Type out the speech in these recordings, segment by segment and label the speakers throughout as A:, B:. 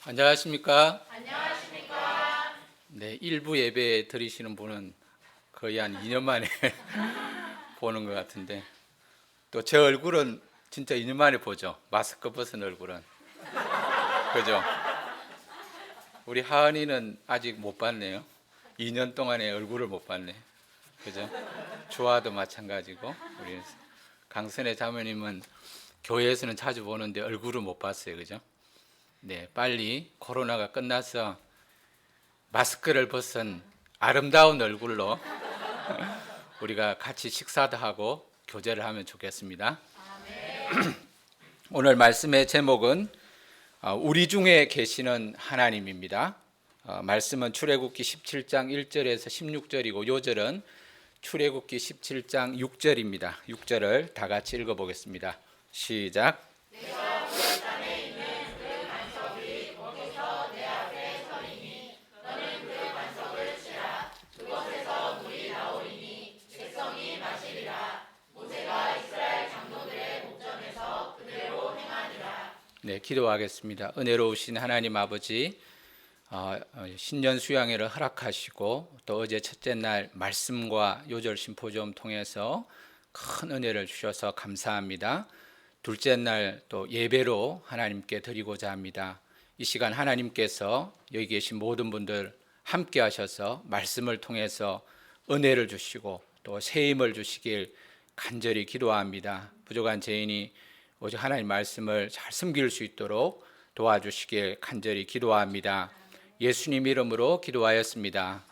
A: 안녕하십니까?
B: 안녕하십니까?
A: 네, 일부 예배 드리시는 분은 거의 한 2년 만에 보는 것 같은데 또 제 얼굴은 진짜 2년 만에 보죠. 마스크 벗은 얼굴은. 그죠? 우리 하은이는 아직 못 봤네요. 2년 동안의 얼굴을 못 봤네. 그죠? 주아도 마찬가지고 우리 강선의 자매님은 교회에서는 자주 보는데 얼굴을 못 봤어요. 그죠? 네, 빨리 코로나가 끝나서 마스크를 벗은 아름다운 얼굴로 우리가 같이 식사도 하고 교제를 하면 좋겠습니다. 오늘 말씀의 제목은 우리 중에 계시는 하나님입니다. 말씀은 출애굽기 17장 1절에서 16절이고 요절은 출애굽기 17장 6절입니다. 6절을 다 같이 읽어보겠습니다. 시작. 네, 기도하겠습니다. 은혜로우신 하나님 아버지, 신년 수양회를 허락하시고 또 어제 첫째 날 말씀과 요절 심포지엄 통해서 큰 은혜를 주셔서 감사합니다. 둘째 날 또 예배로 하나님께 드리고자 합니다. 이 시간 하나님께서 여기 계신 모든 분들 함께 하셔서 말씀을 통해서 은혜를 주시고 또 새 힘을 주시길 간절히 기도합니다. 부족한 죄인이 오직 하나님 말씀을 잘 숨길 수 있도록 도와주시길 간절히 기도합니다. 예수님 이름으로 기도하였습니다.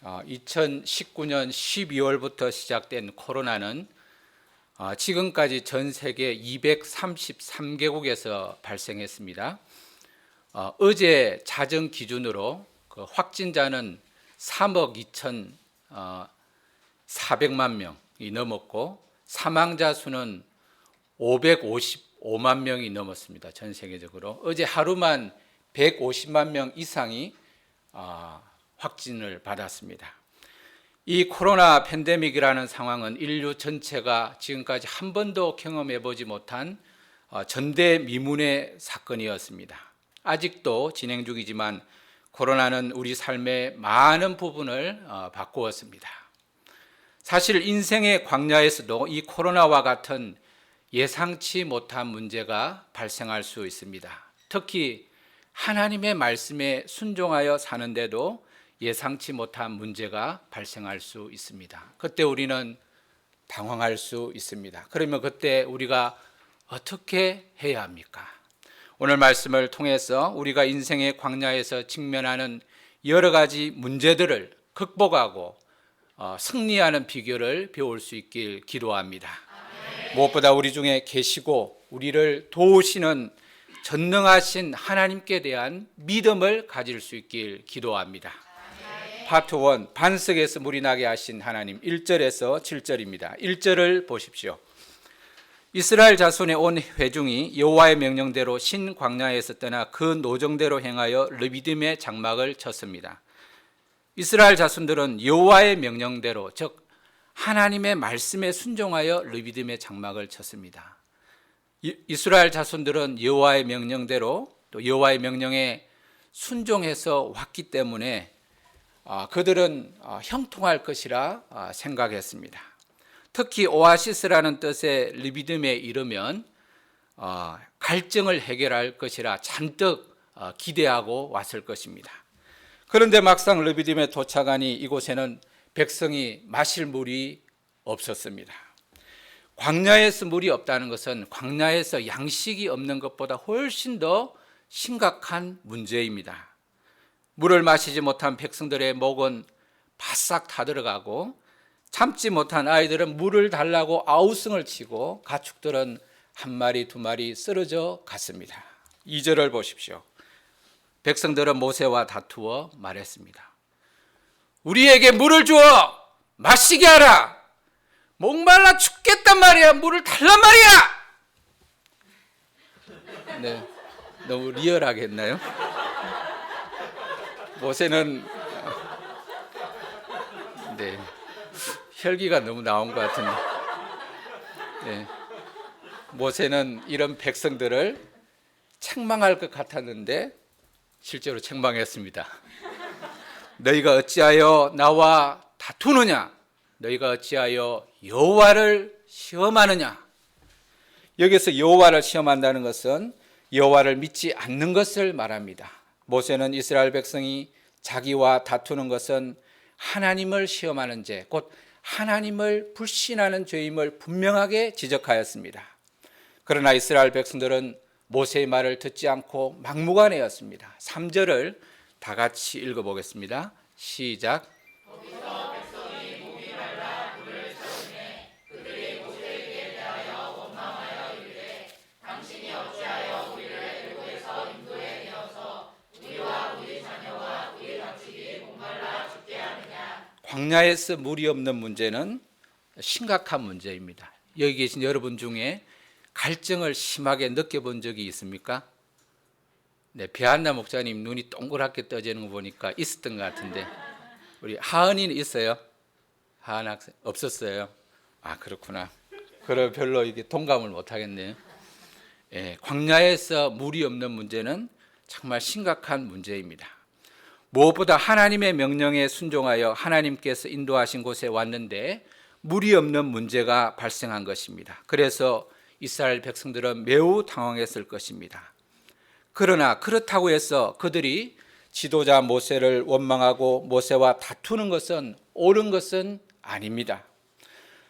A: 2019년 12월부터 시작된 코로나는 지금까지 전 세계 233개국에서 발생했습니다. 어제 자정 기준으로 그 확진자는 3억 2,400만 명이 넘었고 사망자 수는 555만 명이 넘었습니다. 전 세계적으로. 어제 하루만 150만 명 이상이 확진을 받았습니다. 이 코로나 팬데믹이라는 상황은 인류 전체가 지금까지 한 번도 경험해보지 못한 전대미문의 사건이었습니다. 아직도 진행 중이지만 코로나는 우리 삶의 많은 부분을 바꾸었습니다. 사실 인생의 광야에서도 이 코로나와 같은 예상치 못한 문제가 발생할 수 있습니다. 특히 하나님의 말씀에 순종하여 사는데도 예상치 못한 문제가 발생할 수 있습니다. 그때 우리는 당황할 수 있습니다. 그러면 그때 우리가 어떻게 해야 합니까? 오늘 말씀을 통해서 우리가 인생의 광야에서 직면하는 여러 가지 문제들을 극복하고 승리하는 비결을 배울 수 있길 기도합니다. 무엇보다 우리 중에 계시고 우리를 도우시는 전능하신 하나님께 대한 믿음을 가질 수 있길 기도합니다. 파트 1, 반석에서 물이 나게 하신 하나님. 1절에서 7절입니다. 1절을 보십시오. 이스라엘 자손의 온 회중이 여호와의 명령대로 신 광야에서 떠나 그 노정대로 행하여 르비딤의 장막을 쳤습니다. 이스라엘 자손들은 여호와의 명령대로, 즉 하나님의 말씀에 순종하여 르비딤의 장막을 쳤습니다. 이스라엘 자손들은 여호와의 명령대로 또 여호와의 명령에 순종해서 왔기 때문에 그들은 형통할 것이라 생각했습니다. 특히 오아시스라는 뜻의 르비딤에 이르면 갈증을 해결할 것이라 잔뜩 기대하고 왔을 것입니다. 그런데 막상 르비딤에 도착하니 이곳에는 백성이 마실 물이 없었습니다. 광야에서 물이 없다는 것은 광야에서 양식이 없는 것보다 훨씬 더 심각한 문제입니다. 물을 마시지 못한 백성들의 목은 바싹 타들어가고 참지 못한 아이들은 물을 달라고 아우성을 치고 가축들은 한 마리 두 마리 쓰러져 갔습니다. 2절을 보십시오. 백성들은 모세와 다투어 말했습니다. 우리에게 물을 주어 마시게 하라. 목말라 죽겠단 말이야. 물을 달란 말이야. 네, 너무 리얼하게 했나요? 모세는 혈기가 너무 나온 것 같은데 모세는 이런 백성들을 책망할 것 같았는데 실제로 책망했습니다. 너희가 어찌하여 나와 다투느냐? 너희가 어찌하여 여호와를 시험하느냐? 여기서 여호와를 시험한다는 것은 여호와를 믿지 않는 것을 말합니다. 모세는 이스라엘 백성이 자기와 다투는 것은 하나님을 시험하는 죄, 곧 하나님을 불신하는 죄임을 분명하게 지적하였습니다. 그러나 이스라엘 백성들은 모세의 말을 듣지 않고 막무가내였습니다. 3절을 다 같이 읽어보겠습니다. 시작. 광야에서 물이 없는 문제는 심각한 문제입니다. 여기 계신 여러분 중에 갈증을 심하게 느껴본 적이 있습니까? 네, 배한나 목사님 눈이 동그랗게 떠지는 거 보니까 있었던 것 같은데 우리 하은이는 있어요? 하은 학생 없었어요? 아, 그렇구나. 그럼 별로 이게 동감을 못 하겠네요. 예, 광야에서 물이 없는 문제는 정말 심각한 문제입니다. 무엇보다 하나님의 명령에 순종하여 하나님께서 인도하신 곳에 왔는데 물이 없는 문제가 발생한 것입니다. 그래서 이스라엘 백성들은 매우 당황했을 것입니다. 그러나 그렇다고 해서 그들이 지도자 모세를 원망하고 모세와 다투는 것은 옳은 것은 아닙니다.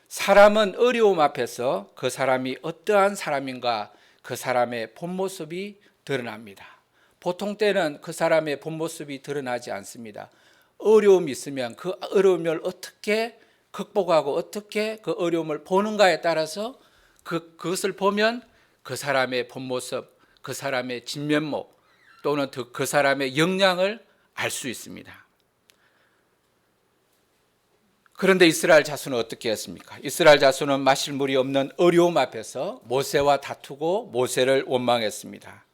A: 사람은 어려움 앞에서 그 사람이 어떠한 사람인가 그 사람의 본 모습이 드러납니다. 보통 때는 그 사람의 본 모습이 드러나지 않습니다. 어려움이 있으면 그 어려움을 어떻게 극복하고 어떻게 그 어려움을 보는가에 따라서 그것을 보면 그 사람의 본 모습, 그 사람의 진면목 또는 그 사람의 역량을 알 수 있습니다. 그런데 이스라엘 자손은 어떻게 했습니까? 이스라엘 자손은 마실 물이 없는 어려움 앞에서 모세와 다투고 모세를 원망했습니다.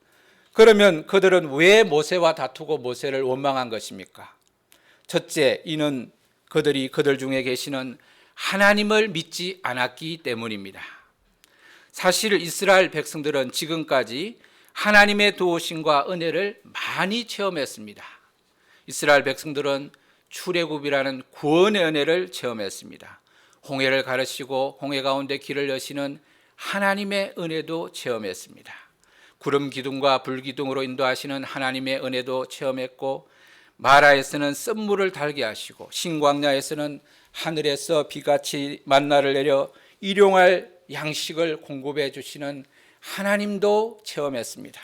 A: 그러면 그들은 왜 모세와 다투고 모세를 원망한 것입니까? 첫째, 이는 그들이 그들 중에 계시는 하나님을 믿지 않았기 때문입니다. 사실 이스라엘 백성들은 지금까지 하나님의 도우심과 은혜를 많이 체험했습니다. 이스라엘 백성들은 출애굽이라는 구원의 은혜를 체험했습니다. 홍해를 가르시고 홍해 가운데 길을 여시는 하나님의 은혜도 체험했습니다. 구름 기둥과 불 기둥으로 인도하시는 하나님의 은혜도 체험했고, 마라에서는 쓴물을 달게 하시고 신광야에서는 하늘에서 비같이 만나를 내려 일용할 양식을 공급해 주시는 하나님도 체험했습니다.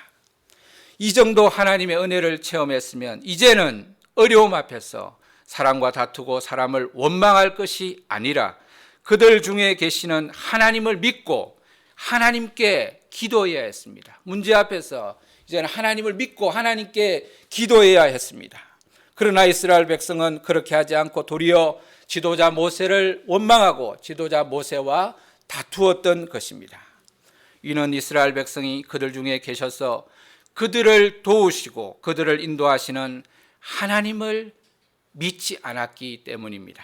A: 이 정도 하나님의 은혜를 체험했으면 이제는 어려움 앞에서 사람과 다투고 사람을 원망할 것이 아니라 그들 중에 계시는 하나님을 믿고 하나님께 기도해야 했습니다. 문제 앞에서 이제는 하나님을 믿고 하나님께 기도해야 했습니다. 그러나 이스라엘 백성은 그렇게 하지 않고 도리어 지도자 모세를 원망하고 지도자 모세와 다투었던 것입니다. 이는 이스라엘 백성이 그들 중에 계셔서 그들을 도우시고 그들을 인도하시는 하나님을 믿지 않았기 때문입니다.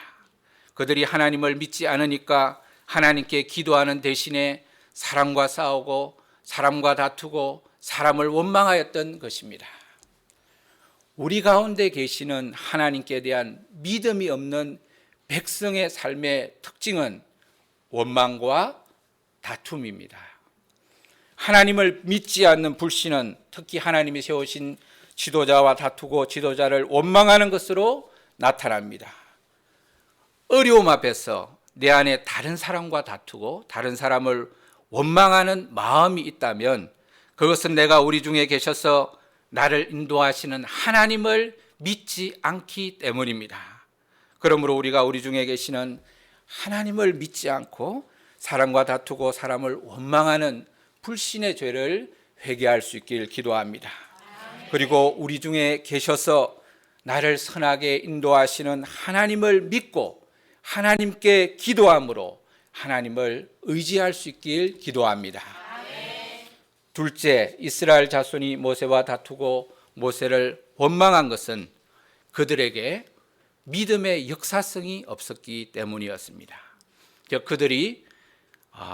A: 그들이 하나님을 믿지 않으니까 하나님께 기도하는 대신에 사람과 싸우고 사람과 다투고 사람을 원망하였던 것입니다. 우리 가운데 계시는 하나님께 대한 믿음이 없는 백성의 삶의 특징은 원망과 다툼입니다. 하나님을 믿지 않는 불신은 특히 하나님이 세우신 지도자와 다투고 지도자를 원망하는 것으로 나타납니다. 어려움 앞에서 내 안에 다른 사람과 다투고 다른 사람을 원망하는 마음이 있다면 그것은 내가 우리 중에 계셔서 나를 인도하시는 하나님을 믿지 않기 때문입니다. 그러므로 우리가 우리 중에 계시는 하나님을 믿지 않고 사람과 다투고 사람을 원망하는 불신의 죄를 회개할 수 있길 기도합니다. 그리고 우리 중에 계셔서 나를 선하게 인도하시는 하나님을 믿고 하나님께 기도함으로 하나님을 의지할 수 있길 기도합니다. 둘째, 이스라엘 자손이 모세와 다투고 모세를 원망한 것은 그들에게 믿음의 역사성이 없었기 때문이었습니다. 그들이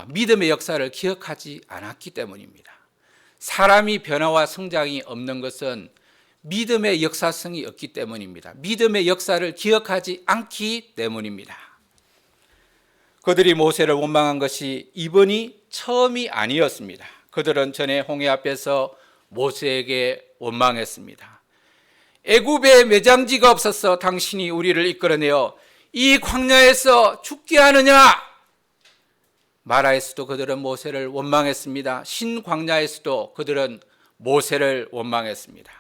A: 믿음의 역사를 기억하지 않았기 때문입니다. 사람이 변화와 성장이 없는 것은 믿음의 역사성이 없기 때문입니다. 믿음의 역사를 기억하지 않기 때문입니다. 그들이 모세를 원망한 것이 이번이 처음이 아니었습니다. 그들은 전에 홍해 앞에서 모세에게 원망했습니다. 애굽에 매장지가 없어서 당신이 우리를 이끌어내어 이 광야에서 죽게 하느냐? 마라에서도 그들은 모세를 원망했습니다. 신광야에서도 그들은 모세를 원망했습니다.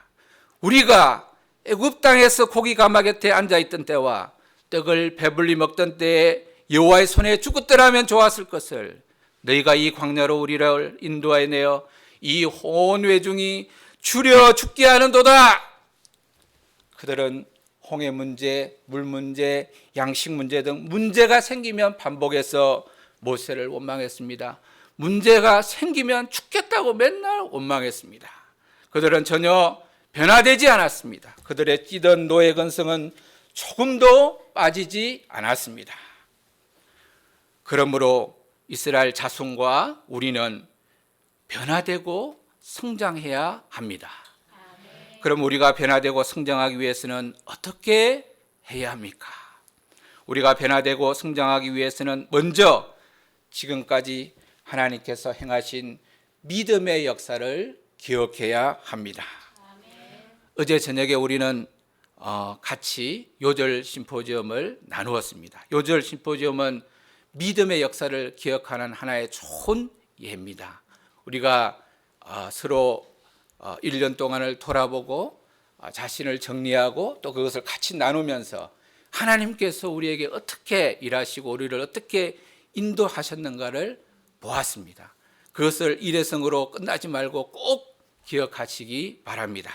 A: 우리가 애굽 땅에서 고기 가마 곁에 앉아있던 때와 떡을 배불리 먹던 때에 여호와의 손에 죽었더라면 좋았을 것을 너희가 이 광야로 우리를 인도하여 내어 이 온 회중이 주려 죽게 하는도다. 그들은 홍해 문제, 물 문제, 양식 문제 등 문제가 생기면 반복해서 모세를 원망했습니다. 문제가 생기면 죽겠다고 맨날 원망했습니다. 그들은 전혀 변화되지 않았습니다. 그들의 찌든 노예 근성은 조금도 빠지지 않았습니다. 그러므로 이스라엘 자손과 우리는 변화되고 성장해야 합니다. 그럼 우리가 변화되고 성장하기 위해서는 어떻게 해야 합니까? 우리가 변화되고 성장하기 위해서는 먼저 지금까지 하나님께서 행하신 믿음의 역사를 기억해야 합니다. 어제 저녁에 우리는 같이 요절 심포지엄을 나누었습니다. 요절 심포지엄은 믿음의 역사를 기억하는 하나의 좋은 예입니다. 우리가 서로 1년 동안을 돌아보고 자신을 정리하고 또 그것을 같이 나누면서 하나님께서 우리에게 어떻게 일하시고 우리를 어떻게 인도하셨는가를 보았습니다. 그것을 일회성으로 끝나지 말고 꼭 기억하시기 바랍니다.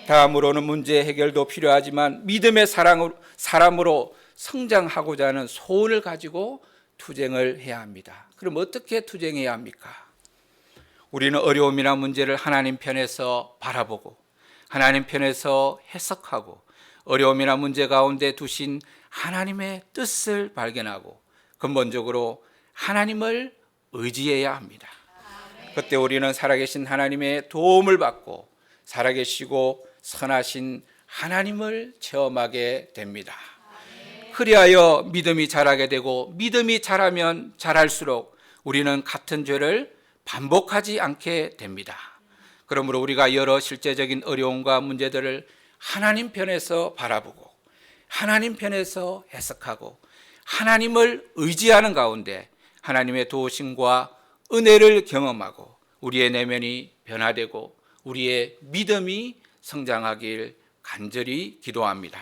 A: 다음으로는 문제 해결도 필요하지만 믿음의 사람으로 성장하고자 하는 소원을 가지고 투쟁을 해야 합니다. 그럼 어떻게 투쟁해야 합니까? 우리는 어려움이나 문제를 하나님 편에서 바라보고 하나님 편에서 해석하고 어려움이나 문제 가운데 두신 하나님의 뜻을 발견하고 근본적으로 하나님을 의지해야 합니다. 그때 우리는 살아계신 하나님의 도움을 받고 살아계시고 선하신 하나님을 체험하게 됩니다. 그리하여 믿음이 자라게 되고 믿음이 자라면 자랄수록 우리는 같은 죄를 반복하지 않게 됩니다. 그러므로 우리가 여러 실제적인 어려움과 문제들을 하나님 편에서 바라보고 하나님 편에서 해석하고 하나님을 의지하는 가운데 하나님의 도우심과 은혜를 경험하고 우리의 내면이 변화되고 우리의 믿음이 성장하길 간절히 기도합니다.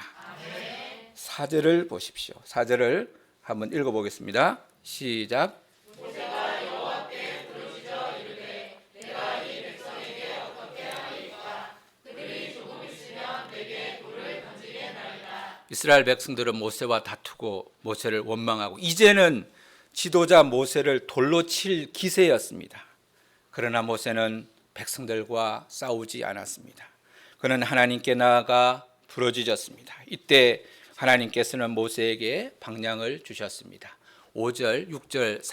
A: 4절을 보십시오. 4절을 한번 읽어보겠습니다. 시작. 이스라엘 백성들은 모세와 다투고 모세를 원망하고 이제는 지도자 모세를 돌로 칠 기세였습니다. 그러나 모세는 백성들과 싸우지 않았습니다. 그는 하나님께 나아가 부르짖었습니다. 이때 하나님께서는 모세에게 방향을 주셨습니다. 5절, 6절,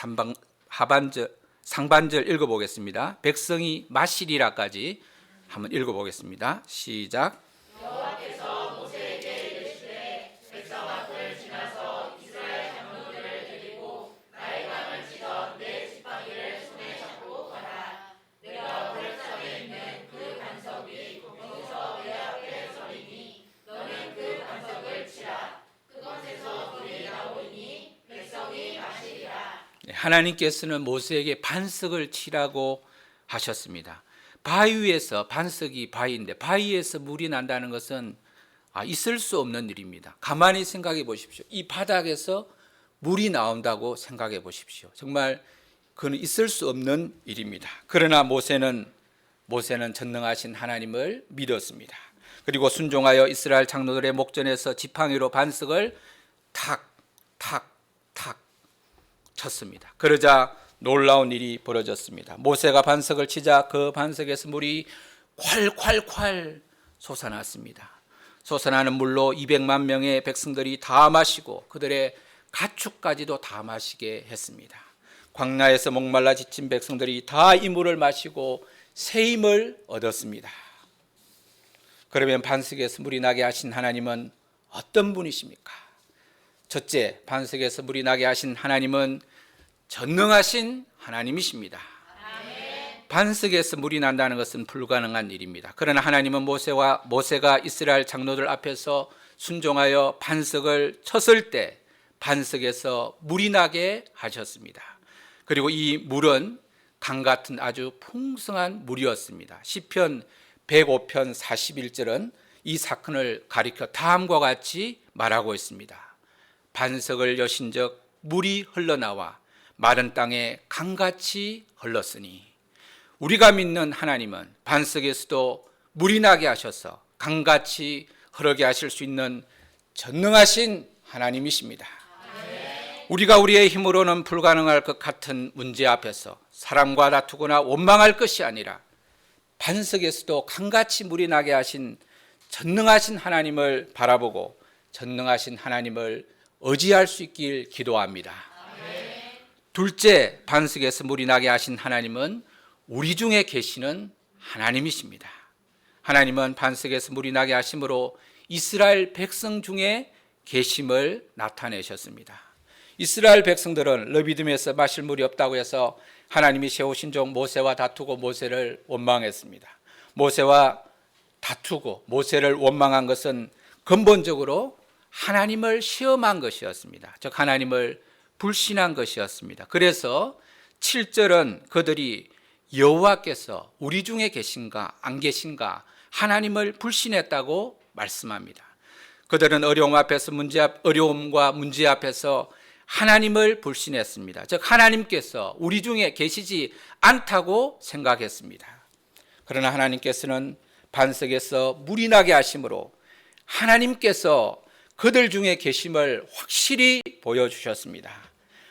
A: 상반절 읽어보겠습니다. 백성이 마시리라까지 한번 읽어보겠습니다. 시작.
B: 여호와께서 모세에게 이르시되 백성 앞을 지나서 이스라엘 장로들을 데리고 나의 강을 찢어 내 지팡이를 손에 잡고 가라. 내가 오른쪽에 있는 그 반석 위 거기서 내 앞에 서리니 너는 그 반석을 치라. 그곳에서 불이 나오니 백성이 마시리라.
A: 하나님께서는 모세에게 반석을 치라고 하셨습니다. 바위 위에서 반석이 바위인데 바위에서 물이 난다는 것은 있을 수 없는 일입니다. 가만히 생각해 보십시오. 이 바닥에서 물이 나온다고 생각해 보십시오. 정말 그건 있을 수 없는 일입니다. 그러나 모세는 전능하신 하나님을 믿었습니다. 그리고 순종하여 이스라엘 장로들의 목전에서 지팡이로 반석을 탁 쳤습니다. 그러자 놀라운 일이 벌어졌습니다. 모세가 반석을 치자 그 반석에서 물이 콸콸콸 솟아났습니다. 솟아나는 물로 200만 명의 백성들이 다 마시고 그들의 가축까지도 다 마시게 했습니다. 광야에서 목말라 지친 백성들이 다 이 물을 마시고 새 힘을 얻었습니다. 그러면 반석에서 물이 나게 하신 하나님은 어떤 분이십니까? 첫째, 반석에서 물이 나게 하신 하나님은 전능하신 하나님이십니다. 반석에서 물이 난다는 것은 불가능한 일입니다. 그러나 하나님은 모세가 이스라엘 장로들 앞에서 순종하여 반석을 쳤을 때 반석에서 물이 나게 하셨습니다. 그리고 이 물은 강 같은 아주 풍성한 물이었습니다. 시편 105편 41절은 이 사건을 가리켜 다음과 같이 말하고 있습니다. 반석을 여신적 물이 흘러나와 마른 땅에 강같이 흘렀으니, 우리가 믿는 하나님은 반석에서도 물이 나게 하셔서 강같이 흐르게 하실 수 있는 전능하신 하나님이십니다. 우리가 우리의 힘으로는 불가능할 것 같은 문제 앞에서 사람과 다투거나 원망할 것이 아니라 반석에서도 강같이 물이 나게 하신 전능하신 하나님을 바라보고 전능하신 하나님을 의지할 수 있길 기도합니다. 둘째, 반석에서 물이 나게 하신 하나님은 우리 중에 계시는 하나님이십니다. 하나님은 반석에서 물이 나게 하심으로 이스라엘 백성 중에 계심을 나타내셨습니다. 이스라엘 백성들은 르비딤에서 마실 물이 없다고 해서 하나님이 세우신 종 모세와 다투고 모세를 원망했습니다. 모세와 다투고 모세를 원망한 것은 근본적으로 하나님을 시험한 것이었습니다. 즉 하나님을 불신한 것이었습니다. 그래서 7절은 그들이 여호와께서 우리 중에 계신가 안 계신가 하나님을 불신했다고 말씀합니다. 그들은 어려움과 문제 앞에서 하나님을 불신했습니다. 즉 하나님께서 우리 중에 계시지 않다고 생각했습니다. 그러나 하나님께서는 반석에서 물이 나게 하심으로 하나님께서 그들 중에 계심을 확실히 보여주셨습니다.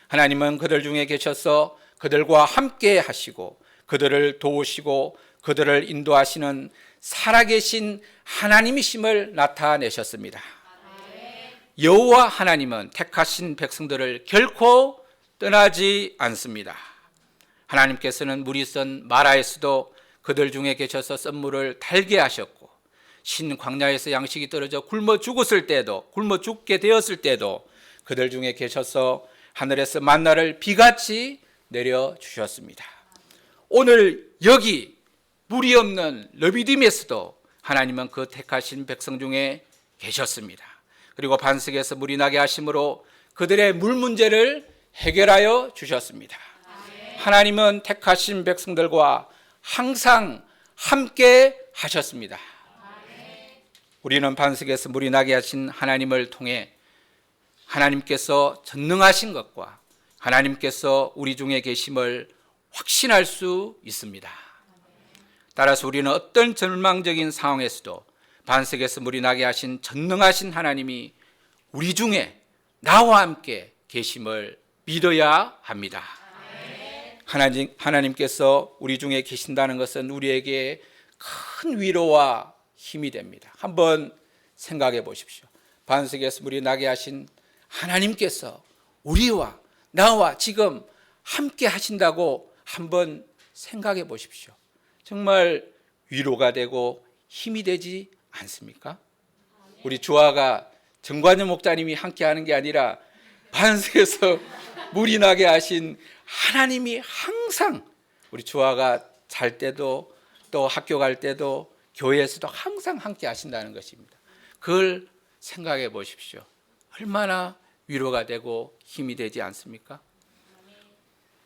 A: 하나님은 그들 중에 계셔서 그들과 함께 하시고 그들을 도우시고 그들을 인도하시는 살아계신 하나님이심을 나타내셨습니다. 여호와 하나님은 택하신 백성들을 결코 떠나지 않습니다. 하나님께서는 물이 쓴 마라에서도 그들 중에 계셔서 쓴 물을 달게 하셨고, 신 광야에서 양식이 떨어져 굶어 죽게 되었을 때도 그들 중에 계셔서 하늘에서 만나를 비같이 내려주셨습니다. 오늘 여기 물이 없는 르비딤에서도 하나님은 그 택하신 백성 중에 계셨습니다. 그리고 반석에서 물이 나게 하심으로 그들의 물 문제를 해결하여 주셨습니다. 하나님은 택하신 백성들과 항상 함께 하셨습니다. 우리는 반석에서 물이 나게 하신 하나님을 통해 하나님께서 전능하신 것과 하나님께서 우리 중에 계심을 확신할 수 있습니다. 따라서 우리는 어떤 절망적인 상황에서도 반석에서 물이 나게 하신 전능하신 하나님이 우리 중에 나와 함께 계심을 믿어야 합니다. 하나님께서 우리 중에 계신다는 것은 우리에게 큰 위로와 힘이 됩니다. 한번 생각해 보십시오. 반석에서 물이 나게 하신 하나님께서 우리와 나와 지금 함께 하신다고 한번 생각해 보십시오. 정말 위로가 되고 힘이 되지 않습니까? 우리 주아가 정관영 목사님이 함께 하는 게 아니라 반석에서 물이 나게 하신 하나님이 항상 우리 주아가 잘 때도 또 학교 갈 때도 교회에서도 항상 함께 하신다는 것입니다. 그걸 생각해 보십시오. 얼마나 위로가 되고 힘이 되지 않습니까?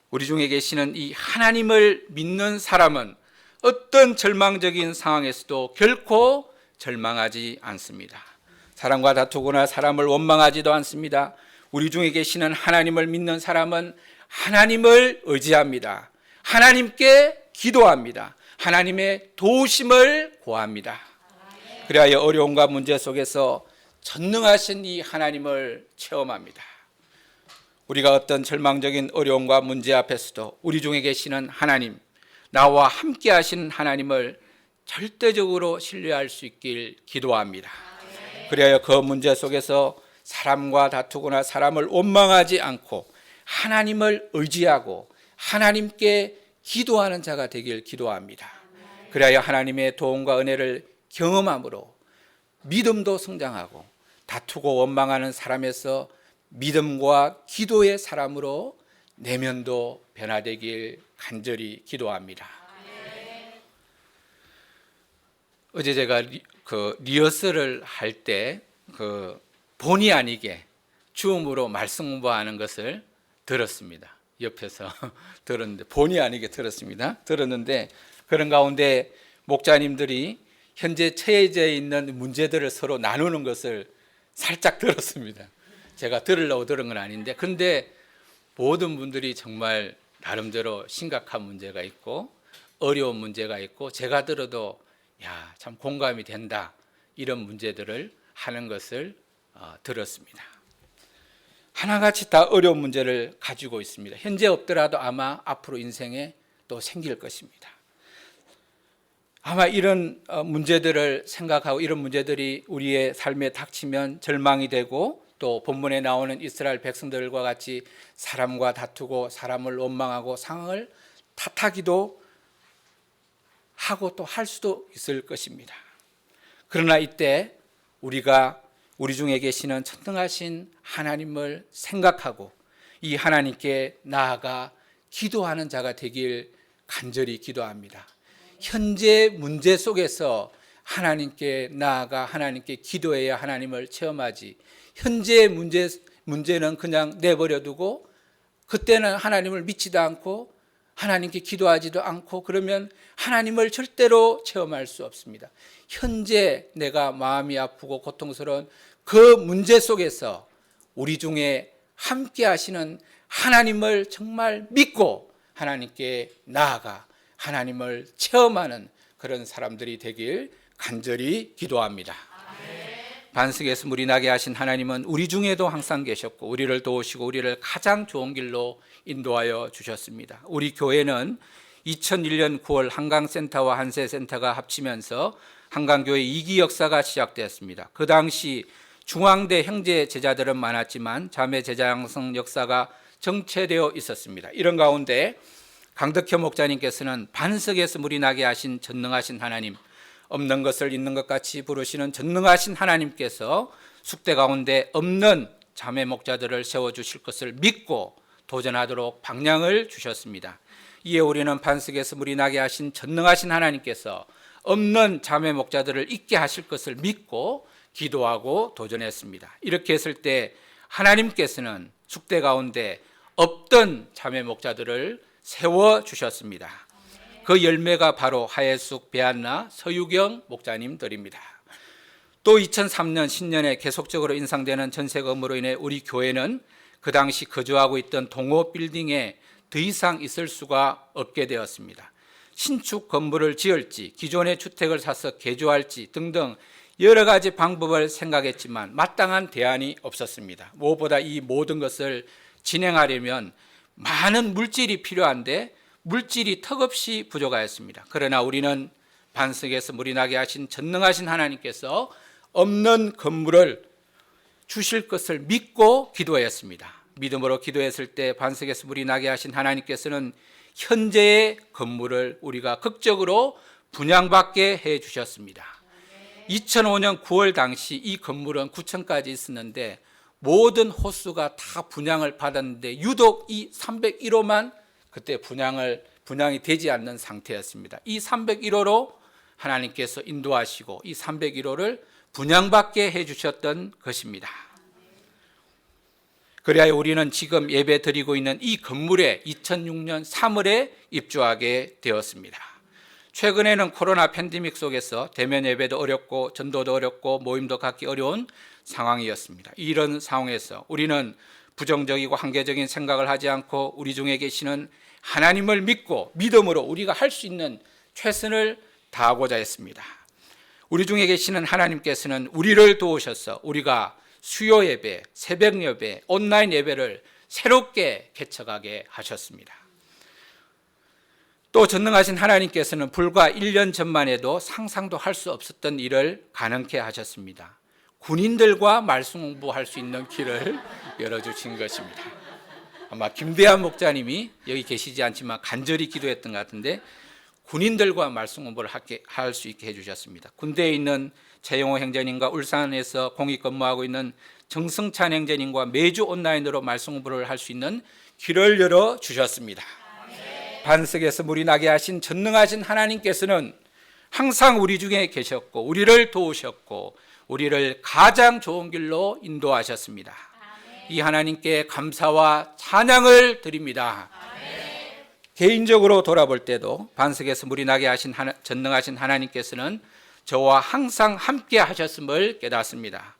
A: 우리 중에 계시는 이 하나님을 믿는 사람은 어떤 절망적인 상황에서도 결코 절망하지 않습니다. 사람과 다투거나 사람을 원망하지도 않습니다. 우리 중에 계시는 하나님을 믿는 사람은 하나님을 의지합니다. 하나님께 기도합니다. 하나님의 도우심을 구합니다. 그래야 어려움과 문제 속에서 전능하신 이 하나님을 체험합니다. 우리가 어떤 절망적인 어려움과 문제 앞에서도 우리 중에 계시는 하나님, 나와 함께 하시는 하나님을 절대적으로 신뢰할 수 있길 기도합니다. 그래야 그 문제 속에서 사람과 다투거나 사람을 원망하지 않고 하나님을 의지하고 하나님께 기도하는 자가 되길 기도합니다. 그리하여 하나님의 도움과 은혜를 경험함으로 믿음도 성장하고 다투고 원망하는 사람에서 믿음과 기도의 사람으로 내면도 변화되길 간절히 기도합니다. 어제 제가 리허설을 할 때 본의 아니게 줌으로 말씀 공부하는 것을 들었습니다. 옆에서 들었는데 본의 아니게 들었는데 그런 가운데 목자님들이 현재 처해져 있는 문제들을 서로 나누는 것을 살짝 들었습니다. 제가 들으려고 들은 건 아닌데, 근데 모든 분들이 정말 나름대로 심각한 문제가 있고 어려운 문제가 있고 제가 들어도 야, 참 공감이 된다, 이런 문제들을 하는 것을 들었습니다. 하나같이 다 어려운 문제를 가지고 있습니다. 현재 없더라도 아마 앞으로 인생에 또 생길 것입니다. 아마 이런 문제들을 생각하고 이런 문제들이 우리의 삶에 닥치면 절망이 되고, 또 본문에 나오는 이스라엘 백성들과 같이 사람과 다투고 사람을 원망하고 상황을 탓하기도 하고 또 할 수도 있을 것입니다. 그러나 이때 우리가 우리 중에 계시는 천능하신 하나님을 생각하고 이 하나님께 나아가 기도하는 자가 되길 간절히 기도합니다. 현재 문제 속에서 하나님께 나아가 하나님께 기도해야 하나님을 체험하지, 현재 문제는 그냥 내버려 두고 그때는 하나님을 믿지도 않고 하나님께 기도하지도 않고 그러면 하나님을 절대로 체험할 수 없습니다. 현재 내가 마음이 아프고 고통스러운 그 문제 속에서 우리 중에 함께 하시는 하나님을 정말 믿고 하나님께 나아가 하나님을 체험하는 그런 사람들이 되길 간절히 기도합니다. 반석에서 물이 나게 하신 하나님은 우리 중에도 항상 계셨고 우리를 도우시고 우리를 가장 좋은 길로 인도하여 주셨습니다. 우리 교회는 2001년 9월 한강센터와 한세센터가 합치면서 한강교회 2기 역사가 시작되었습니다. 그 당시 중앙대 형제 제자들은 많았지만 자매 제자 양성 역사가 정체되어 있었습니다. 이런 가운데 강덕현 목자님께서는 반석에서 물이 나게 하신 전능하신 하나님, 없는 것을 있는 것 같이 부르시는 전능하신 하나님께서 숙대 가운데 없는 자매 목자들을 세워주실 것을 믿고 도전하도록 방향을 주셨습니다. 이에 우리는 반석에서 물이 나게 하신 전능하신 하나님께서 없는 자매 목자들을 있게 하실 것을 믿고 기도하고 도전했습니다. 이렇게 했을 때 하나님께서는 숙대 가운데 없던 자매 목자들을 세워주셨습니다. 그 열매가 바로 하예숙, 배한나, 서유경 목자님들입니다. 또 2003년 신년에 계속적으로 인상되는 전세금으로 인해 우리 교회는 그 당시 거주하고 있던 동호 빌딩에 더 이상 있을 수가 없게 되었습니다. 신축 건물을 지을지 기존의 주택을 사서 개조할지 등등 여러 가지 방법을 생각했지만 마땅한 대안이 없었습니다. 무엇보다 이 모든 것을 진행하려면 많은 물질이 필요한데 물질이 턱없이 부족하였습니다. 그러나 우리는 반석에서 물이 나게 하신 전능하신 하나님께서 없는 건물을 주실 것을 믿고 기도했습니다. 믿음으로 기도했을 때 반석에서 물이 나게 하신 하나님께서는 현재의 건물을 우리가 극적으로 분양받게 해 주셨습니다. 2005년 9월 당시 이 건물은 9층까지 있었는데 모든 호수가 다 분양을 받았는데 유독 이 301호만 그때 분양이 되지 않는 상태였습니다. 이 301호로 하나님께서 인도하시고 이 301호를 분양받게 해주셨던 것입니다. 그래야 우리는 지금 예배 드리고 있는 이 건물에 2006년 3월에 입주하게 되었습니다. 최근에는 코로나 팬데믹 속에서 대면 예배도 어렵고 전도도 어렵고 모임도 갖기 어려운 상황이었습니다. 이런 상황에서 우리는 부정적이고 한계적인 생각을 하지 않고 우리 중에 계시는 하나님을 믿고 믿음으로 우리가 할 수 있는 최선을 다하고자 했습니다. 우리 중에 계시는 하나님께서는 우리를 도우셔서 우리가 수요 예배, 새벽 예배, 온라인 예배를 새롭게 개척하게 하셨습니다. 또 전능하신 하나님께서는 불과 1년 전만 해도 상상도 할 수 없었던 일을 가능케 하셨습니다. 군인들과 말씀 공부할 수 있는 길을 열어주신 것입니다. 아마 김대한 목자님이 여기 계시지 않지만 간절히 기도했던 것 같은데 군인들과 말씀 공부를 할 수 있게 해주셨습니다. 군대에 있는 최영호 행전님과 울산에서 공익 근무하고 있는 정승찬 행전님과 매주 온라인으로 말씀 공부를 할 수 있는 길을 열어 주셨습니다. 반석에서 물이 나게 하신 전능하신 하나님께서는 항상 우리 중에 계셨고 우리를 도우셨고 우리를 가장 좋은 길로 인도하셨습니다. 이 하나님께 감사와 찬양을 드립니다. 개인적으로 돌아볼 때도 반석에서 물이 나게 하신 전능하신 하나님께서는 저와 항상 함께 하셨음을 깨닫습니다.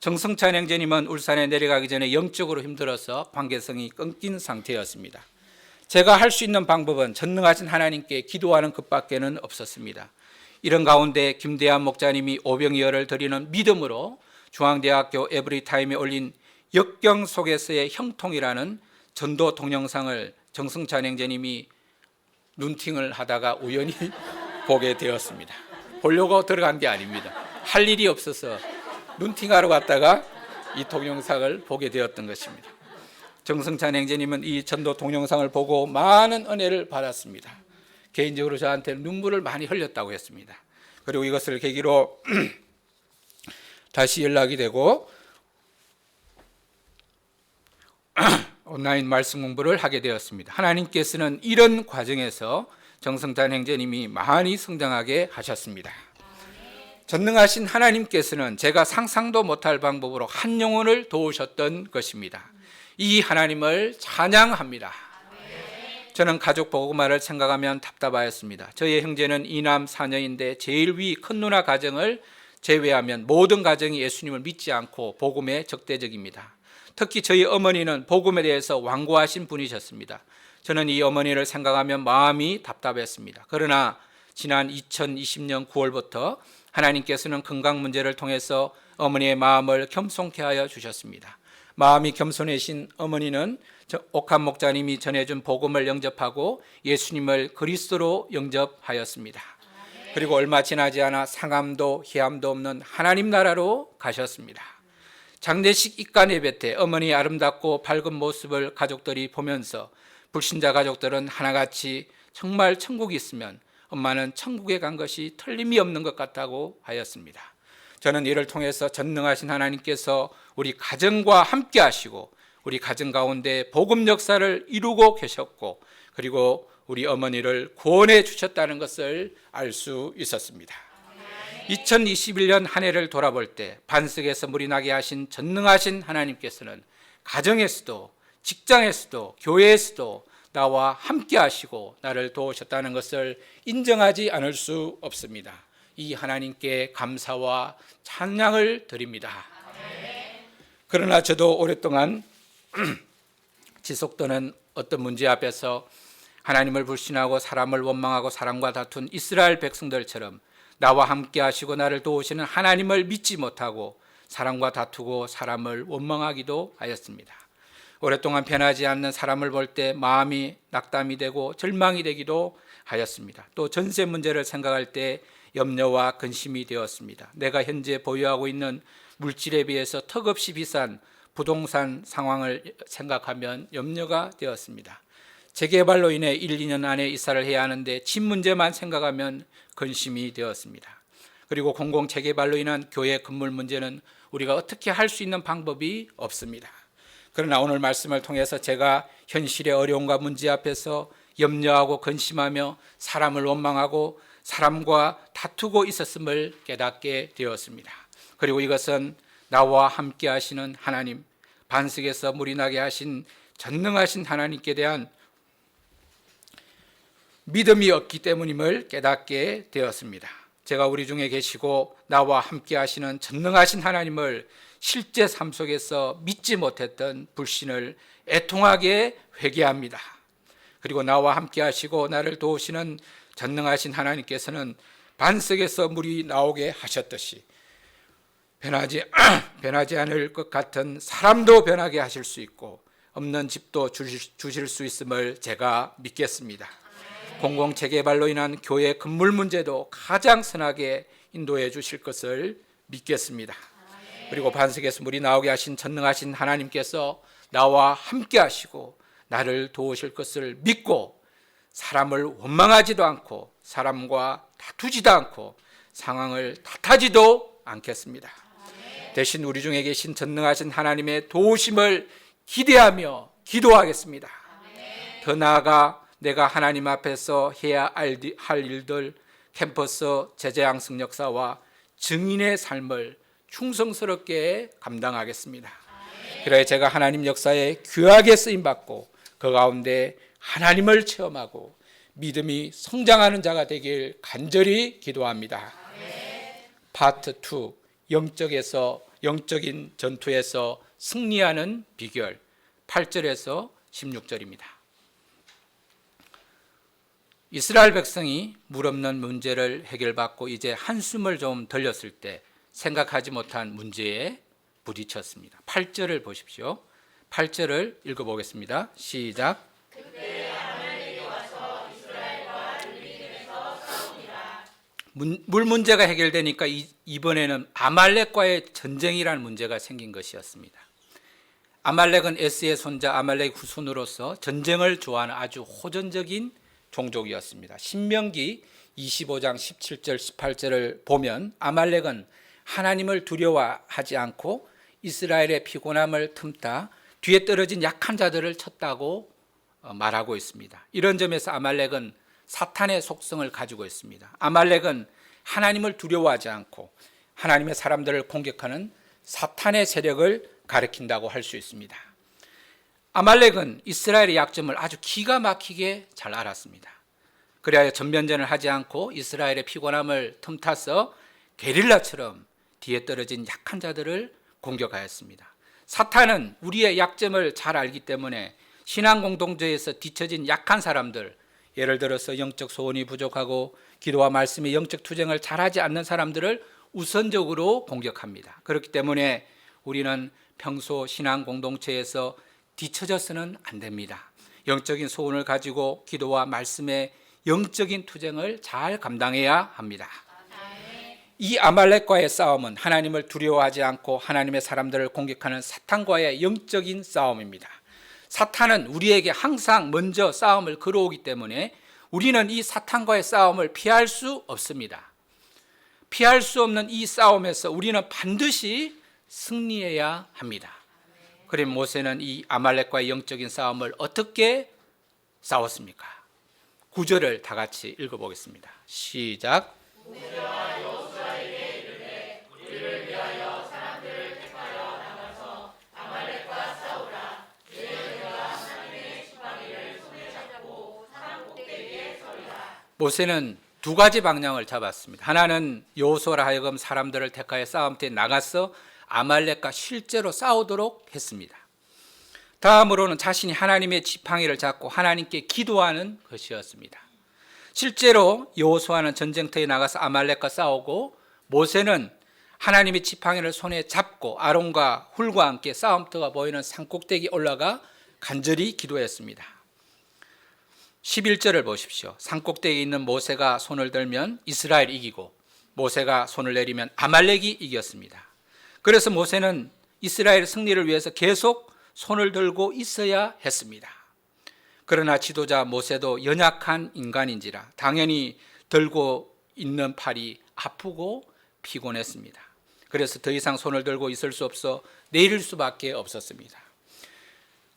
A: 정승찬 행전님은 울산에 내려가기 전에 영적으로 힘들어서 관계성이 끊긴 상태였습니다. 제가 할 수 있는 방법은 전능하신 하나님께 기도하는 것밖에는 없었습니다. 이런 가운데 김대한 목사님이 오병이어를 드리는 믿음으로 중앙대학교 에브리타임에 올린 역경 속에서의 형통이라는 전도 동영상을 정승찬 행전님이 눈팅을 하다가 우연히 보게 되었습니다. 보려고 들어간 게 아닙니다. 할 일이 없어서 눈팅하러 갔다가 이 동영상을 보게 되었던 것입니다. 정승찬 행전님은 이 전도 동영상을 보고 많은 은혜를 받았습니다. 개인적으로 저한테 눈물을 많이 흘렸다고 했습니다. 그리고 이것을 계기로 다시 연락이 되고 온라인 말씀 공부를 하게 되었습니다. 하나님께서는 이런 과정에서 정승찬 행전님이 많이 성장하게 하셨습니다. 전능하신 하나님께서는 제가 상상도 못할 방법으로 한 영혼을 도우셨던 것입니다. 이 하나님을 찬양합니다. 저는 가족 복음화를 생각하면 답답하였습니다. 저의 형제는 이남 4녀인데 제일 위 큰 누나 가정을 제외하면 모든 가정이 예수님을 믿지 않고 복음에 적대적입니다. 특히 저희 어머니는 복음에 대해서 완고하신 분이셨습니다. 저는 이 어머니를 생각하면 마음이 답답했습니다. 그러나 지난 2020년 9월부터 하나님께서는 건강 문제를 통해서 어머니의 마음을 겸손케 하여 주셨습니다. 마음이 겸손해진 어머니는 옥한 목자님이 전해준 복음을 영접하고 예수님을 그리스도로 영접하였습니다. 그리고 얼마 지나지 않아 상함도 희함도 없는 하나님 나라로 가셨습니다. 장례식 입간 예배 때 어머니의 아름답고 밝은 모습을 가족들이 보면서 불신자 가족들은 하나같이 정말 천국이 있으면 엄마는 천국에 간 것이 틀림이 없는 것 같다고 하였습니다. 저는 이를 통해서 전능하신 하나님께서 우리 가정과 함께 하시고 우리 가정 가운데 복음 역사를 이루고 계셨고 그리고 우리 어머니를 구원해 주셨다는 것을 알 수 있었습니다. 2021년 한 해를 돌아볼 때 반석에서 물이 나게 하신 전능하신 하나님께서는 가정에서도 직장에서도 교회에서도 나와 함께 하시고 나를 도우셨다는 것을 인정하지 않을 수 없습니다. 이 하나님께 감사와 찬양을 드립니다. 그러나 저도 오랫동안 지속되는 어떤 문제 앞에서 하나님을 불신하고 사람을 원망하고 사람과 다툰 이스라엘 백성들처럼 나와 함께 하시고 나를 도우시는 하나님을 믿지 못하고 사람과 다투고 사람을 원망하기도 하였습니다. 오랫동안 변하지 않는 사람을 볼 때 마음이 낙담이 되고 절망이 되기도 하였습니다. 또 전세 문제를 생각할 때 염려와 근심이 되었습니다. 내가 현재 보유하고 있는 물질에 비해서 턱없이 비싼 부동산 상황을 생각하면 염려가 되었습니다. 재개발로 인해 1, 2년 안에 이사를 해야 하는데 집 문제만 생각하면 근심이 되었습니다. 그리고 공공 재개발로 인한 교회 건물 문제는 우리가 어떻게 할 수 있는 방법이 없습니다. 그러나 오늘 말씀을 통해서 제가 현실의 어려움과 문제 앞에서 염려하고 근심하며 사람을 원망하고 사람과 다투고 있었음을 깨닫게 되었습니다. 그리고 이것은 나와 함께 하시는 하나님, 반석에서 물이 나게 하신 전능하신 하나님께 대한 믿음이 없기 때문임을 깨닫게 되었습니다. 제가 우리 중에 계시고 나와 함께 하시는 전능하신 하나님을 실제 삶 속에서 믿지 못했던 불신을 애통하게 회개합니다. 그리고 나와 함께 하시고 나를 도우시는 전능하신 하나님께서는 반석에서 물이 나오게 하셨듯이 변하지 않을 것 같은 사람도 변하게 하실 수 있고 없는 집도 주실 수 있음을 제가 믿겠습니다. 공공재개발로 인한 교회 건물 문제도 가장 선하게 인도해 주실 것을 믿겠습니다. 그리고 반석에서 물이 나오게 하신 전능하신 하나님께서 나와 함께 하시고 나를 도우실 것을 믿고 사람을 원망하지도 않고 사람과 다투지도 않고 상황을 탓하지도 않겠습니다. 대신 우리 중에 계신 전능하신 하나님의 도우심을 기대하며 기도하겠습니다. 더 나아가 내가 하나님 앞에서 해야 할 일들, 캠퍼스 제재양성 역사와 증인의 삶을 충성스럽게 감당하겠습니다. 그래 제가 하나님 역사에 귀하게 쓰임받고 그 가운데 하나님을 체험하고 믿음이 성장하는 자가 되길 간절히 기도합니다. 파트 2, 영적인 전투에서 승리하는 비결, 8절에서 16절입니다. 이스라엘 백성이 물 없는 문제를 해결받고 이제 한숨을 좀 돌렸을 때 생각하지 못한 문제에 부딪혔습니다. 8절을 보십시오. 8절을 읽어보겠습니다. 시작. 그때 아말렉이 와서 이스라엘과 르비딤에서 싸웁니다. 물 문제가 해결되니까 이번에는 아말렉과의 전쟁이라는 문제가 생긴 것이었습니다. 아말렉은 에스의 손자 아말렉 후손으로서 전쟁을 좋아하는 아주 호전적인 종족이었습니다. 신명기 25장 17절 18절을 보면 아말렉은 하나님을 두려워하지 않고 이스라엘의 피곤함을 틈타 뒤에 떨어진 약한 자들을 쳤다고 말하고 있습니다. 이런 점에서 아말렉은 사탄의 속성을 가지고 있습니다. 아말렉은 하나님을 두려워하지 않고 하나님의 사람들을 공격하는 사탄의 세력을 가리킨다고 할 수 있습니다. 아말렉은 이스라엘의 약점을 아주 기가 막히게 잘 알았습니다. 그래야 전면전을 하지 않고 이스라엘의 피곤함을 틈타서 게릴라처럼 뒤에 떨어진 약한 자들을 공격하였습니다. 사탄은 우리의 약점을 잘 알기 때문에 신앙 공동체에서 뒤처진 약한 사람들, 예를 들어서 영적 소원이 부족하고 기도와 말씀의 영적 투쟁을 잘하지 않는 사람들을 우선적으로 공격합니다. 그렇기 때문에 우리는 평소 신앙 공동체에서 뒤처져서는 안 됩니다. 영적인 소원을 가지고 기도와 말씀의 영적인 투쟁을 잘 감당해야 합니다. 이 아말렉과의 싸움은 하나님을 두려워하지 않고 하나님의 사람들을 공격하는 사탄과의 영적인 싸움입니다. 사탄은 우리에게 항상 먼저 싸움을 걸어오기 때문에 우리는 이 사탄과의 싸움을 피할 수 없습니다. 피할 수 없는 이 싸움에서 우리는 반드시 승리해야 합니다. 그럼 모세는 이 아말렉과의 영적인 싸움을 어떻게 싸웠습니까? 9절을 다 같이 읽어보겠습니다. 시작. 모세와 여호수아에게 이르되 우리를 위하여 사람들을 택하여 나가서 아말렉과 싸우라. 이는 내가 하나님의 지팡이를 손에 잡고 산 꼭대기에 서리라. 모세는 두 가지 방향을 잡았습니다. 하나는 여호수아로 하여금 사람들을 택하여 싸움터에 나가서 아말렉과 실제로 싸우도록 했습니다. 다음으로는 자신이 하나님의 지팡이를 잡고 하나님께 기도하는 것이었습니다. 실제로 여호수아는 전쟁터에 나가서 아말렉과 싸우고 모세는 하나님의 지팡이를 손에 잡고 아론과 훌과 함께 싸움터가 보이는 산꼭대기에 올라가 간절히 기도했습니다. 11절을 보십시오. 산꼭대기에 있는 모세가 손을 들면 이스라엘이 이기고 모세가 손을 내리면 아말렉이 이겼습니다. 그래서 모세는 이스라엘 승리를 위해서 계속 손을 들고 있어야 했습니다. 그러나 지도자 모세도 연약한 인간인지라 당연히 들고 있는 팔이 아프고 피곤했습니다. 그래서 더 이상 손을 들고 있을 수 없어 내릴 수밖에 없었습니다.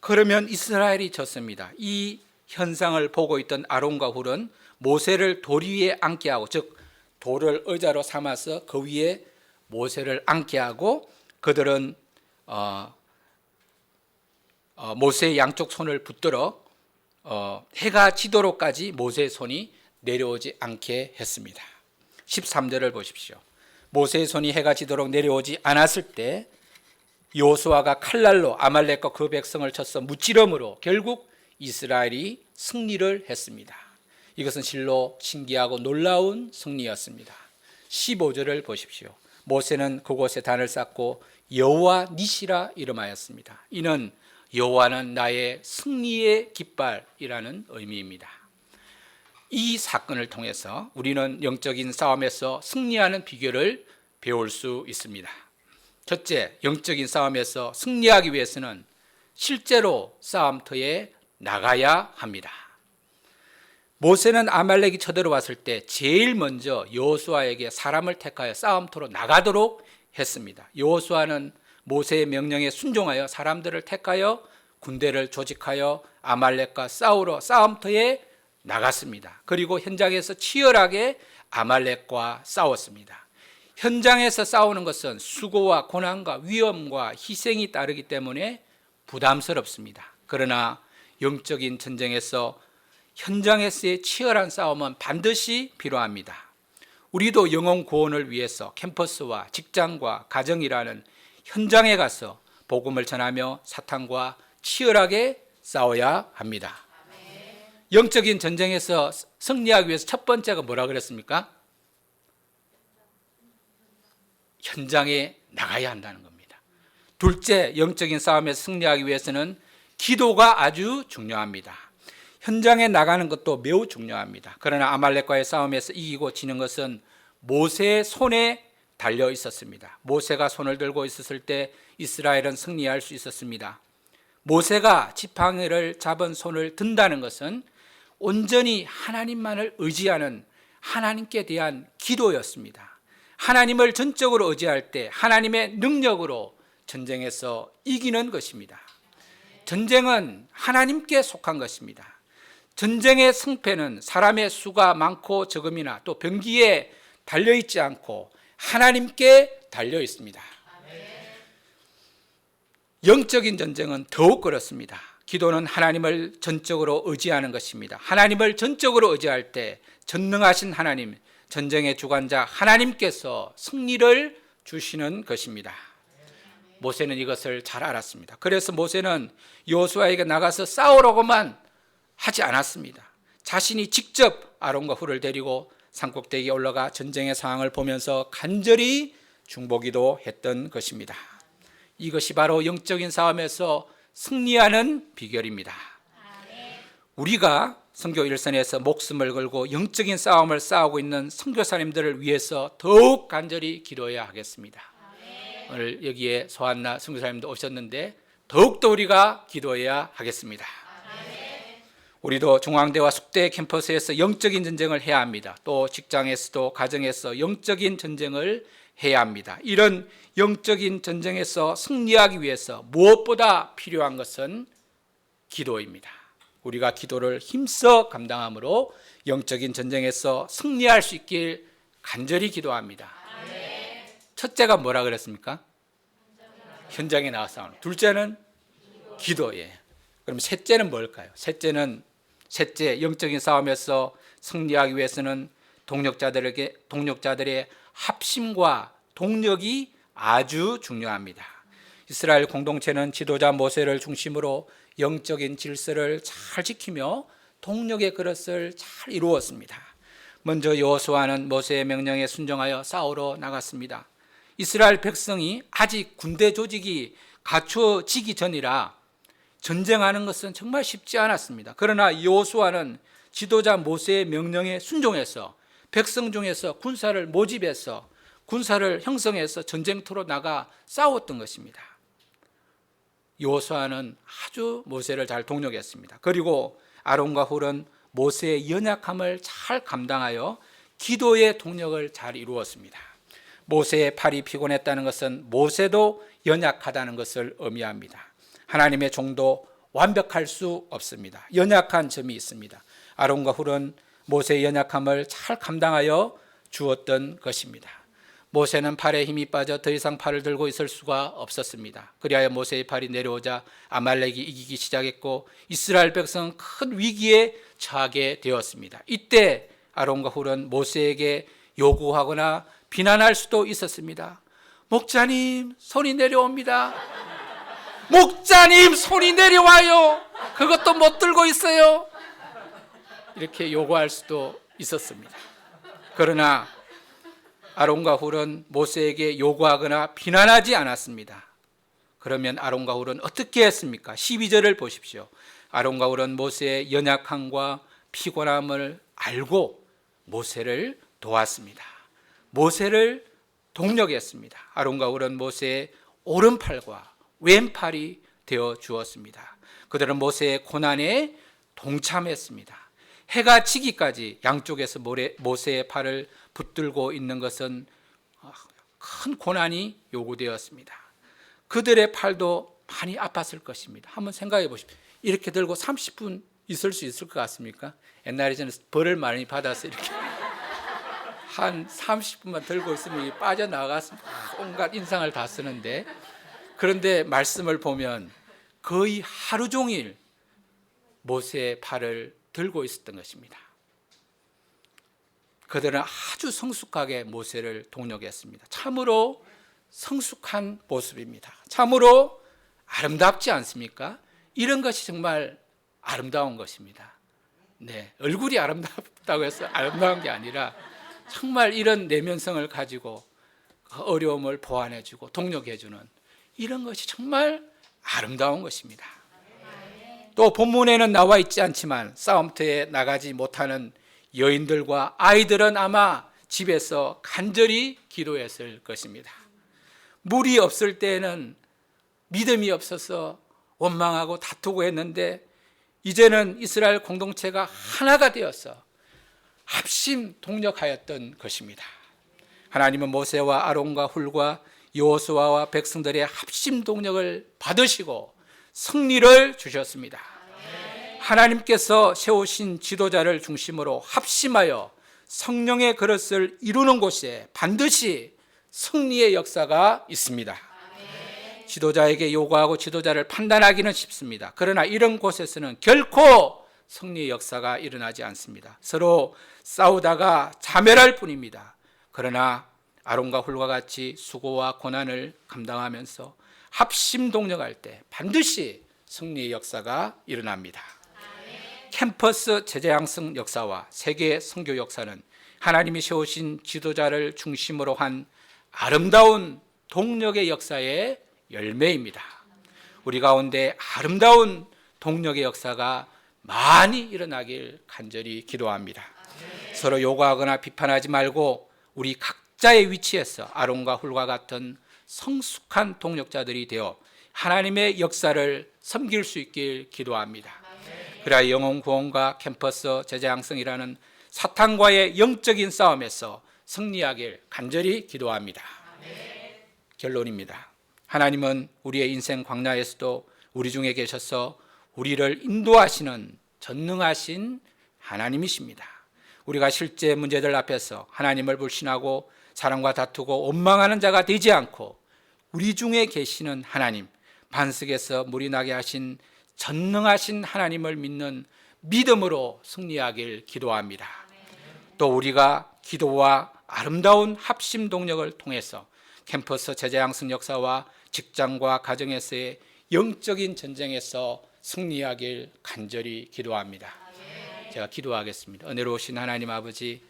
A: 그러면 이스라엘이 졌습니다. 이 현상을 보고 있던 아론과 훌은 모세를 돌 위에 앉게 하고, 즉 돌을 의자로 삼아서 그 위에 모세를 앉게 하고 그들은 모세의 양쪽 손을 붙들어 해가 지도록까지 모세의 손이 내려오지 않게 했습니다. 13절을 보십시오. 모세의 손이 해가 지도록 내려오지 않았을 때 여호수아가 칼날로 아말렉과 그 백성을 쳐서 무찌름으로 결국 이스라엘이 승리를 했습니다. 이것은 실로 신기하고 놀라운 승리였습니다. 15절을 보십시오. 모세는 그곳에 단을 쌓고 여호와 니시라 이름하였습니다. 이는 여호와는 나의 승리의 깃발이라는 의미입니다. 이 사건을 통해서 우리는 영적인 싸움에서 승리하는 비결을 배울 수 있습니다. 첫째, 영적인 싸움에서 승리하기 위해서는 실제로 싸움터에 나가야 합니다. 모세는 아말렉이 쳐들어왔을 때 제일 먼저 여호수아에게 사람을 택하여 싸움터로 나가도록 했습니다. 여호수아는 모세의 명령에 순종하여 사람들을 택하여 군대를 조직하여 아말렉과 싸우러 싸움터에 나갔습니다. 그리고 현장에서 치열하게 아말렉과 싸웠습니다. 현장에서 싸우는 것은 수고와 고난과 위험과 희생이 따르기 때문에 부담스럽습니다. 그러나 영적인 전쟁에서 현장에서의 치열한 싸움은 반드시 필요합니다. 우리도 영혼 구원을 위해서 캠퍼스와 직장과 가정이라는 현장에 가서 복음을 전하며 사탄과 치열하게 싸워야 합니다. 영적인 전쟁에서 승리하기 위해서 첫 번째가 뭐라 그랬습니까? 현장에 나가야 한다는 겁니다. 둘째, 영적인 싸움에서 승리하기 위해서는 기도가 아주 중요합니다. 현장에 나가는 것도 매우 중요합니다. 그러나 아말렉과의 싸움에서 이기고 지는 것은 모세의 손에 달려 있었습니다. 모세가 손을 들고 있었을 때 이스라엘은 승리할 수 있었습니다. 모세가 지팡이를 잡은 손을 든다는 것은 온전히 하나님만을 의지하는 하나님께 대한 기도였습니다. 하나님을 전적으로 의지할 때 하나님의 능력으로 전쟁에서 이기는 것입니다. 전쟁은 하나님께 속한 것입니다. 전쟁의 승패는 사람의 수가 많고 적음이나 또 병기에 달려있지 않고 하나님께 달려 있습니다. 영적인 전쟁은 더욱 그렇습니다. 기도는 하나님을 전적으로 의지하는 것입니다. 하나님을 전적으로 의지할 때 전능하신 하나님, 전쟁의 주관자 하나님께서 승리를 주시는 것입니다. 모세는 이것을 잘 알았습니다. 그래서 모세는 여호수아에게 나가서 싸우라고만 하지 않았습니다. 자신이 직접 아론과 훌을 데리고 산꼭대기에 올라가 전쟁의 상황을 보면서 간절히 중보기도 했던 것입니다. 이것이 바로 영적인 싸움에서 승리하는 비결입니다. 우리가 선교 일선에서 목숨을 걸고 영적인 싸움을 싸우고 있는 선교사님들을 위해서 더욱 간절히 기도해야 하겠습니다. 오늘 여기에 소한나 선교사님도 오셨는데 더욱더 우리가 기도해야 하겠습니다. 우리도 중앙대와 숙대 캠퍼스에서 영적인 전쟁을 해야 합니다. 또 직장에서도 가정에서 영적인 전쟁을 해야 합니다. 이런 영적인 전쟁에서 승리하기 위해서 무엇보다 필요한 것은 기도입니다. 우리가 기도를 힘써 감당함으로 영적인 전쟁에서 승리할 수 있길 간절히 기도합니다. 첫째가 뭐라 그랬습니까? 현장에 나가서 싸우는. 둘째는 기도예요. 그럼 셋째는 뭘까요? 셋째 영적인 싸움에서 승리하기 위해서는 동력자들의 합심과 동력이 아주 중요합니다. 이스라엘 공동체는 지도자 모세를 중심으로 영적인 질서를 잘 지키며 동력의 그릇을 잘 이루었습니다. 먼저 여호수아는 모세의 명령에 순종하여 싸우러 나갔습니다. 이스라엘 백성이 아직 군대 조직이 갖춰지기 전이라 전쟁하는 것은 정말 쉽지 않았습니다. 그러나 여호수아는 지도자 모세의 명령에 순종해서 백성 중에서 군사를 모집해서 군사를 형성해서 전쟁터로 나가 싸웠던 것입니다. 여호수아는 아주 모세를 잘 동력했습니다. 그리고 아론과 훌은 모세의 연약함을 잘 감당하여 기도의 동력을 잘 이루었습니다. 모세의 팔이 피곤했다는 것은 모세도 연약하다는 것을 의미합니다. 하나님의 종도 완벽할 수 없습니다. 연약한 점이 있습니다. 아론과 훌은 모세의 연약함을 잘 감당하여 주었던 것입니다. 모세는 팔에 힘이 빠져 더 이상 팔을 들고 있을 수가 없었습니다. 그리하여 모세의 팔이 내려오자 아말렉이 이기기 시작했고 이스라엘 백성은 큰 위기에 처하게 되었습니다. 이때 아론과 훌은 모세에게 요구하거나 비난할 수도 있었습니다. 목자님, 손이 내려옵니다. 목자님, 손이 내려와요. 그것도 못 들고 있어요. 이렇게 요구할 수도 있었습니다. 그러나 아론과 훌은 모세에게 요구하거나 비난하지 않았습니다. 그러면 아론과 훌은 어떻게 했습니까? 12절을 보십시오. 아론과 훌은 모세의 연약함과 피곤함을 알고 모세를 도왔습니다. 모세를 동력했습니다. 아론과 훌은 모세의 오른팔과 왼팔이 되어 주었습니다. 그들은 모세의 고난에 동참했습니다. 해가 지기까지 양쪽에서 모세의 팔을 붙들고 있는 것은 큰 고난이 요구되었습니다. 그들의 팔도 많이 아팠을 것입니다. 한번 생각해 보십시오. 이렇게 들고 30분 있을 수 있을 것 같습니까? 옛날에 저는 벌을 많이 받아서 이렇게 한 30분만 들고 있으면 빠져나가서 온갖 인상을 다 쓰는데, 그런데 말씀을 보면 거의 하루 종일 모세의 팔을 들고 있었던 것입니다. 그들은 아주 성숙하게 모세를 동력했습니다. 참으로 성숙한 모습입니다. 참으로 아름답지 않습니까? 이런 것이 정말 아름다운 것입니다. 네, 얼굴이 아름답다고 해서 아름다운 게 아니라 정말 이런 내면성을 가지고 어려움을 보완해주고 동력해주는 이런 것이 정말 아름다운 것입니다. 또 본문에는 나와 있지 않지만 싸움터에 나가지 못하는 여인들과 아이들은 아마 집에서 간절히 기도했을 것입니다. 물이 없을 때에는 믿음이 없어서 원망하고 다투고 했는데, 이제는 이스라엘 공동체가 하나가 되어서 합심 동력하였던 것입니다. 하나님은 모세와 아론과 훌과 여호수아와 백성들의 합심 동력을 받으시고 승리를 주셨습니다. 하나님께서 세우신 지도자를 중심으로 합심하여 성령의 그릇을 이루는 곳에 반드시 승리의 역사가 있습니다. 지도자에게 요구하고 지도자를 판단하기는 쉽습니다. 그러나 이런 곳에서는 결코 승리의 역사가 일어나지 않습니다. 서로 싸우다가 자멸할 뿐입니다. 그러나 아론과 훌과 같이 수고와 고난을 감당하면서 합심 동력할 때 반드시 승리의 역사가 일어납니다. 캠퍼스 제자양성 역사와 세계 선교 역사는 하나님이 세우신 지도자를 중심으로 한 아름다운 동력의 역사의 열매입니다. 우리 가운데 아름다운 동력의 역사가 많이 일어나길 간절히 기도합니다. 서로 요구하거나 비판하지 말고 우리 각자의 위치에서 아론과 훌과 같은 성숙한 동력자들이 되어 하나님의 역사를 섬길 수 있길 기도합니다. 그래야 영혼 구원과 캠퍼스 제자 양성이라는 사탄과의 영적인 싸움에서 승리하길 간절히 기도합니다. 결론입니다. 하나님은 우리의 인생 광야에서도 우리 중에 계셔서 우리를 인도하시는 전능하신 하나님이십니다. 우리가 실제 문제들 앞에서 하나님을 불신하고 사람과 다투고 원망하는 자가 되지 않고 우리 중에 계시는 하나님, 반석에서 물이 나게 하신 전능하신 하나님을 믿는 믿음으로 승리하길 기도합니다. 또 우리가 기도와 아름다운 합심 동력을 통해서 캠퍼스 제자 양성 역사와 직장과 가정에서의 영적인 전쟁에서 승리하길 간절히 기도합니다. 제가 기도하겠습니다. 은혜로우신 하나님 아버지,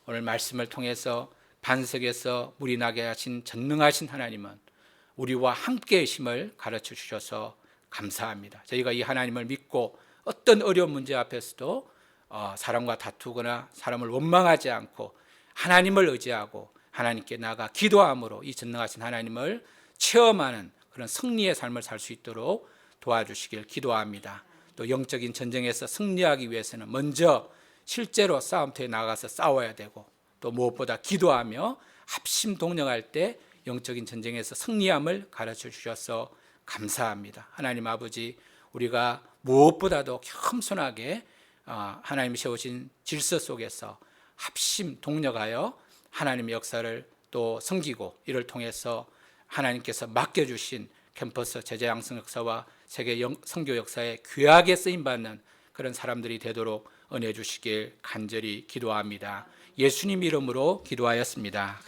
A: 오늘 말씀을 통해서 반석에서 물이 나게 하신 전능하신 하나님은 우리와 함께 계심을 가르쳐 주셔서 감사합니다. 저희가 이 하나님을 믿고 어떤 어려운 문제 앞에서도 사람과 다투거나 사람을 원망하지 않고 하나님을 의지하고 하나님께 나아가 기도함으로 이 전능하신 하나님을 체험하는 그런 승리의 삶을 살 수 있도록 도와주시길 기도합니다. 또 영적인 전쟁에서 승리하기 위해서는 먼저 실제로 싸움터에 나가서 싸워야 되고, 또 무엇보다 기도하며 합심 동력할 때 영적인 전쟁에서 승리함을 가르쳐 주셔서 감사합니다. 하나님 아버지, 우리가 무엇보다도 겸손하게 하나님이 세우신 질서 속에서 합심 동력하여 하나님의 역사를 또 섬기고, 이를 통해서 하나님께서 맡겨주신 캠퍼스 제자 양성 역사와 세계 선교 역사에 귀하게 쓰임받는 그런 사람들이 되도록 은혜 주시길 간절히 기도합니다. 예수님 이름으로 기도하였습니다.